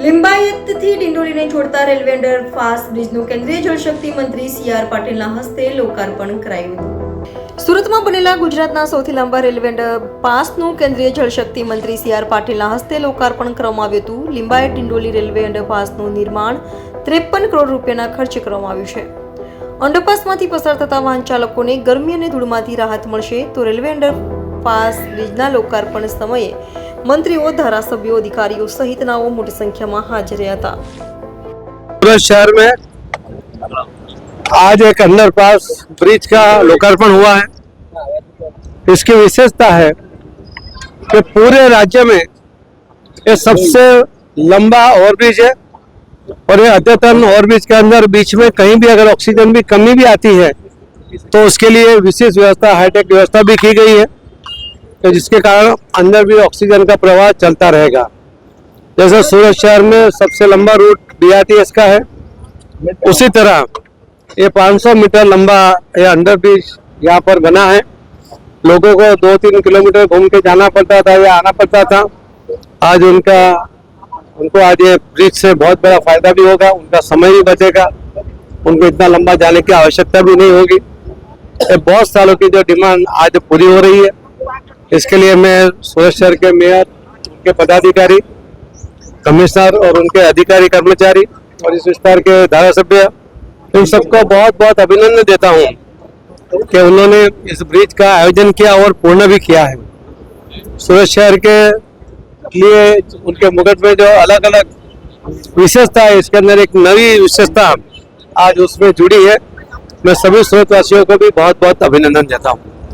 લિંબાયતથી ડિંડોલીને જોડતા railway underpass બ્રિજનું કેન્દ્રીય જળશક્તિ મંત્રી સી.આર. પાટીલના હસ્તે લોકાર્પણ કરાયું હતું. સુરતમાં બનેલા ગુજરાતના સૌથી લાંબા રેલવે અંડરપાસનું કેન્દ્રીય જળશક્તિ મંત્રી સી.આર. પાટીલના હસ્તે લોકાર્પણ કરવામાં આવ્યું હતું. લિંબાયત ડિંડોલી રેલવે અંડરપાસનું નિર્માણ 53 કરોડ રૂપિયાના ખર્ચે કરવામાં આવ્યું છે. અંડરપાસમાંથી પસાર થતા વાહન ચાલકોને ગરમી અને ધૂળમાંથી રાહત મળશે. તો રેલવે અંડરપાસ બ્રિજના લોકાર્પણ સમયે મંત્રીઓ, ધારાસભ્યો, अधिकारियों सहित नाओ मोटी संख्या में हाजिर રહ્યા હતા. सूरत शहर में आज एक अंडरपास ब्रिज का लोकार्पण हुआ है. इसकी विशेषता है कि पूरे राज्य में ये सबसे लंबा ओवरब्रिज है और ये अद्यतन ओवरब्रिज के अंदर बीच में कहीं भी अगर ऑक्सीजन की कमी भी आती है तो उसके लिए विशेष व्यवस्था, हाईटेक व्यवस्था भी की गई है, तो जिसके कारण अंदर भी ऑक्सीजन का प्रवाह चलता रहेगा. जैसे सूरत शहर में सबसे लंबा रूट BRTS का है, उसी तरह ये 500 मीटर लंबा ये अंडर ब्रिज यहाँ पर बना है. लोगों को 2-3 किलोमीटर घूम के जाना पड़ता था या आना पड़ता था. आज उनको आज ये ब्रिज से बहुत बड़ा फायदा भी होगा, उनका समय भी बचेगा, उनको इतना लंबा जाने की आवश्यकता भी नहीं होगी. ये बहुत सालों की जो डिमांड आज पूरी हो रही है. इसके लिए मैं सूरत शहर के मेयर, उनके पदाधिकारी, कमिश्नर और उनके अधिकारी कर्मचारी और इस विस्तार के धारासभ्य, इन सबको बहुत बहुत अभिनंदन देता हूँ कि उन्होंने इस ब्रिज का आयोजन किया और पूर्ण भी किया है. सूरत शहर के लिए उनके मुकुट में जो अलग अलग विशेषता है, इसके अंदर एक नई विशेषता आज उसमें जुड़ी है. मैं सभी सूरतवासियों को भी बहुत बहुत अभिनंदन देता हूँ.